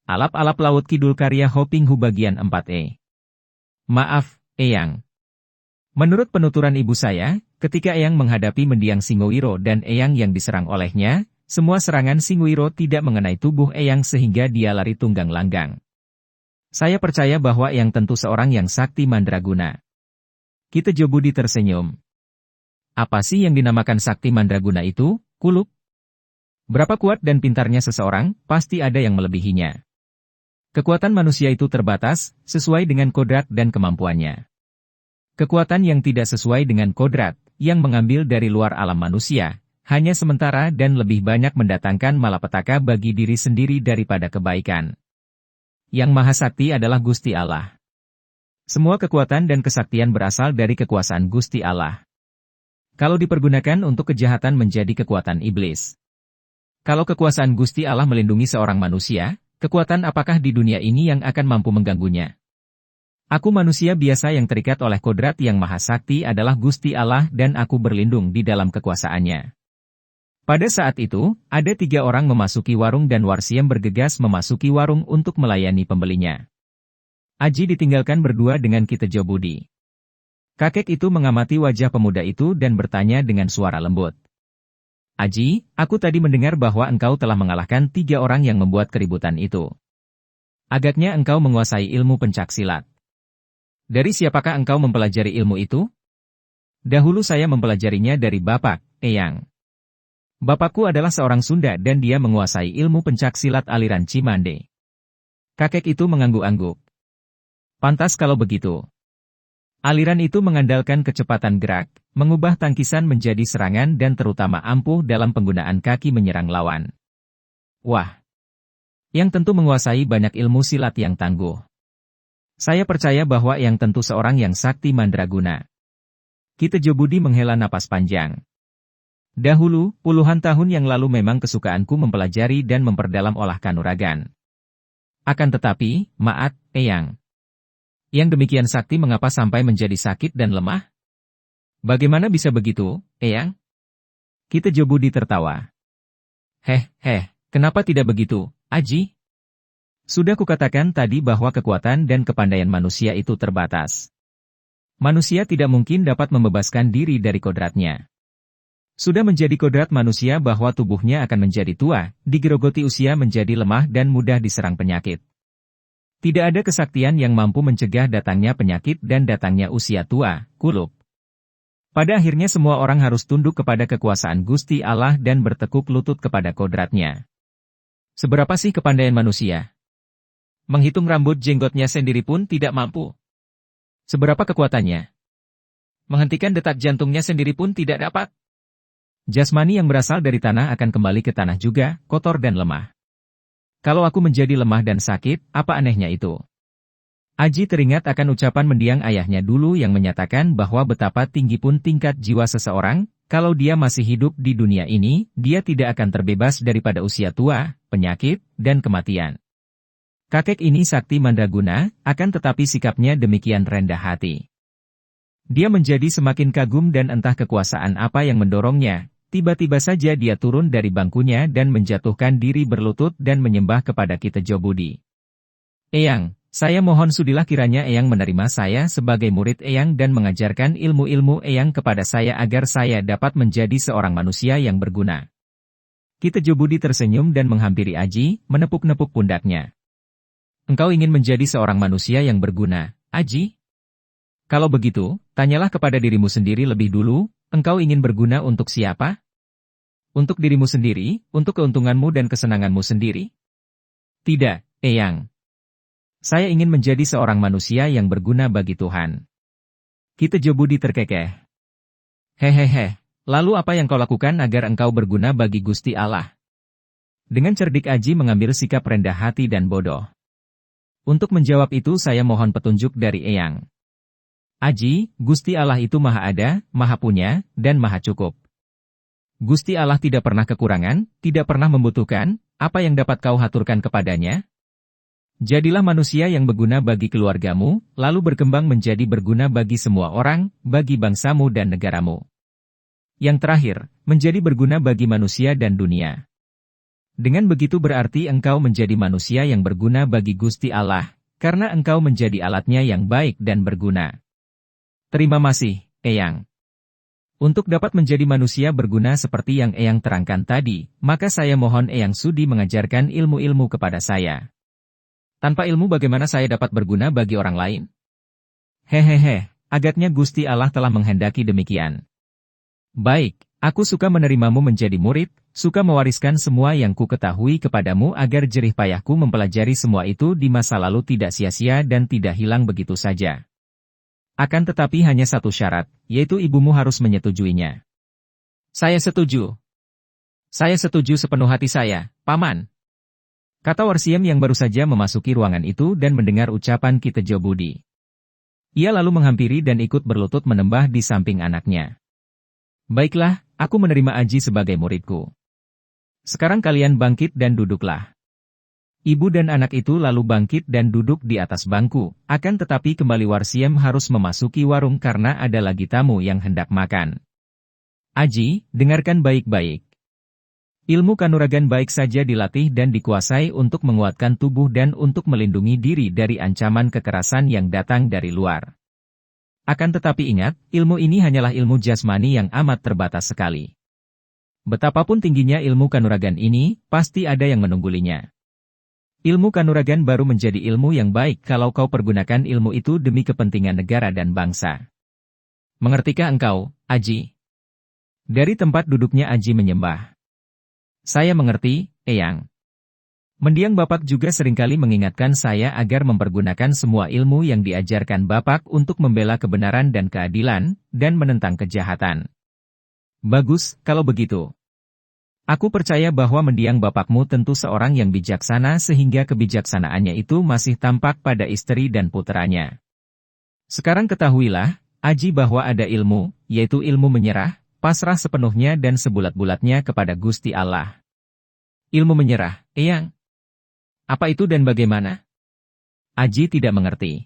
Alap-alap Laut Kidul karya Hopinghu bagian 4e. Maaf, Eyang. Menurut penuturan ibu saya, ketika Eyang menghadapi mendiang Singowiro dan Eyang yang diserang olehnya, semua serangan Singowiro tidak mengenai tubuh Eyang sehingga dia lari tunggang langgang. Saya percaya bahwa Eyang tentu seorang yang sakti mandraguna. Kitejobudi tersenyum. Apa sih yang dinamakan sakti mandraguna itu, Kuluk? Berapa kuat dan pintarnya seseorang, pasti ada yang melebihinya. Kekuatan manusia itu terbatas, sesuai dengan kodrat dan kemampuannya. Kekuatan yang tidak sesuai dengan kodrat, yang mengambil dari luar alam manusia, hanya sementara dan lebih banyak mendatangkan malapetaka bagi diri sendiri daripada kebaikan. Yang Maha Sakti adalah Gusti Allah. Semua kekuatan dan kesaktian berasal dari kekuasaan Gusti Allah. Kalau dipergunakan untuk kejahatan menjadi kekuatan iblis. Kalau kekuasaan Gusti Allah melindungi seorang manusia, kekuatan apakah di dunia ini yang akan mampu mengganggunya? Aku manusia biasa yang terikat oleh kodrat yang Maha Sakti adalah Gusti Allah dan aku berlindung di dalam kekuasaannya. Pada saat itu, ada 3 orang memasuki warung dan Warsiem bergegas memasuki warung untuk melayani pembelinya. Aji ditinggalkan berdua dengan Kitejobudi. Kakek itu mengamati wajah pemuda itu dan bertanya dengan suara lembut. Aji, aku tadi mendengar bahwa engkau telah mengalahkan 3 orang yang membuat keributan itu. Agaknya engkau menguasai ilmu pencaksilat. Dari siapakah engkau mempelajari ilmu itu? Dahulu saya mempelajarinya dari Bapak, Eyang. Bapakku adalah seorang Sunda dan dia menguasai ilmu pencaksilat aliran Cimande. Kakek itu mengangguk-angguk. Pantas kalau begitu. Aliran itu mengandalkan kecepatan gerak, mengubah tangkisan menjadi serangan dan terutama ampuh dalam penggunaan kaki menyerang lawan. Wah! Yang tentu menguasai banyak ilmu silat yang tangguh. Saya percaya bahwa yang tentu seorang yang sakti mandraguna. Kitejobudi menghela napas panjang. Dahulu, puluhan tahun yang lalu memang kesukaanku mempelajari dan memperdalam olah kanuragan. Akan tetapi, maaf, Eyang. Yang demikian sakti mengapa sampai menjadi sakit dan lemah? Bagaimana bisa begitu, Eyang? Kitejobudi tertawa. Kenapa tidak begitu, Aji? Sudah kukatakan tadi bahwa kekuatan dan kepandaian manusia itu terbatas. Manusia tidak mungkin dapat membebaskan diri dari kodratnya. Sudah menjadi kodrat manusia bahwa tubuhnya akan menjadi tua, digerogoti usia menjadi lemah dan mudah diserang penyakit. Tidak ada kesaktian yang mampu mencegah datangnya penyakit dan datangnya usia tua, Kuluk. Pada akhirnya semua orang harus tunduk kepada kekuasaan Gusti Allah dan bertekuk lutut kepada kodratnya. Seberapa sih kepandaian manusia? Menghitung rambut jenggotnya sendiri pun tidak mampu. Seberapa kekuatannya? Menghentikan detak jantungnya sendiri pun tidak dapat. Jasmani yang berasal dari tanah akan kembali ke tanah juga, kotor dan lemah. Kalau aku menjadi lemah dan sakit, apa anehnya itu? Aji teringat akan ucapan mendiang ayahnya dulu yang menyatakan bahwa betapa tinggi pun tingkat jiwa seseorang, kalau dia masih hidup di dunia ini, dia tidak akan terbebas daripada usia tua, penyakit, dan kematian. Kakek ini sakti mandraguna, akan tetapi sikapnya demikian rendah hati. Dia menjadi semakin kagum dan entah kekuasaan apa yang mendorongnya. Tiba-tiba saja dia turun dari bangkunya dan menjatuhkan diri berlutut dan menyembah kepada Kitejobudi. Eyang, saya mohon sudilah kiranya Eyang menerima saya sebagai murid Eyang dan mengajarkan ilmu-ilmu Eyang kepada saya agar saya dapat menjadi seorang manusia yang berguna. Kitejobudi tersenyum dan menghampiri Aji, menepuk-nepuk pundaknya. Engkau ingin menjadi seorang manusia yang berguna, Aji? Kalau begitu, tanyalah kepada dirimu sendiri lebih dulu, engkau ingin berguna untuk siapa? Untuk dirimu sendiri, untuk keuntunganmu dan kesenanganmu sendiri? Tidak, Eyang. Saya ingin menjadi seorang manusia yang berguna bagi Tuhan. Kitejobudi terkekeh. Lalu apa yang kau lakukan agar engkau berguna bagi Gusti Allah? Dengan cerdik Aji mengambil sikap rendah hati dan bodoh. Untuk menjawab itu saya mohon petunjuk dari Eyang. Aji, Gusti Allah itu Maha Ada, Maha Punya, dan Maha Cukup. Gusti Allah tidak pernah kekurangan, tidak pernah membutuhkan, apa yang dapat kau haturkan kepadanya? Jadilah manusia yang berguna bagi keluargamu, lalu berkembang menjadi berguna bagi semua orang, bagi bangsamu dan negaramu. Yang terakhir, menjadi berguna bagi manusia dan dunia. Dengan begitu berarti engkau menjadi manusia yang berguna bagi Gusti Allah, karena engkau menjadi alatnya yang baik dan berguna. Terima kasih, Eyang. Untuk dapat menjadi manusia berguna seperti yang Eyang terangkan tadi, maka saya mohon Eyang sudi mengajarkan ilmu-ilmu kepada saya. Tanpa ilmu bagaimana saya dapat berguna bagi orang lain? Hehehe, agaknya Gusti Allah telah menghendaki demikian. Baik, aku suka menerimamu menjadi murid, suka mewariskan semua yang ku ketahui kepadamu agar jerih payahku mempelajari semua itu di masa lalu tidak sia-sia dan tidak hilang begitu saja. Akan tetapi hanya satu syarat, yaitu ibumu harus menyetujuinya. Saya setuju. Saya setuju sepenuh hati saya, Paman. Kata Warsiem yang baru saja memasuki ruangan itu dan mendengar ucapan Ki Tejo Budi. Ia lalu menghampiri dan ikut berlutut menembah di samping anaknya. Baiklah, aku menerima Aji sebagai muridku. Sekarang kalian bangkit dan duduklah. Ibu dan anak itu lalu bangkit dan duduk di atas bangku, akan tetapi kembali Warsiem harus memasuki warung karena ada lagi tamu yang hendak makan. Aji, dengarkan baik-baik. Ilmu kanuragan baik saja dilatih dan dikuasai untuk menguatkan tubuh dan untuk melindungi diri dari ancaman kekerasan yang datang dari luar. Akan tetapi ingat, ilmu ini hanyalah ilmu jasmani yang amat terbatas sekali. Betapapun tingginya ilmu kanuragan ini, pasti ada yang menunggulinya. Ilmu kanuragan baru menjadi ilmu yang baik kalau kau pergunakan ilmu itu demi kepentingan negara dan bangsa. Mengertikah engkau, Aji? Dari tempat duduknya Aji menyembah. Saya mengerti, Eyang. Mendiang Bapak juga seringkali mengingatkan saya agar mempergunakan semua ilmu yang diajarkan Bapak untuk membela kebenaran dan keadilan, dan menentang kejahatan. Bagus, kalau begitu. Aku percaya bahwa mendiang bapakmu tentu seorang yang bijaksana sehingga kebijaksanaannya itu masih tampak pada istri dan puteranya. Sekarang ketahuilah, Aji bahwa ada ilmu, yaitu ilmu menyerah, pasrah sepenuhnya dan sebulat-bulatnya kepada Gusti Allah. Ilmu menyerah, Eyang. Apa itu dan bagaimana? Aji tidak mengerti.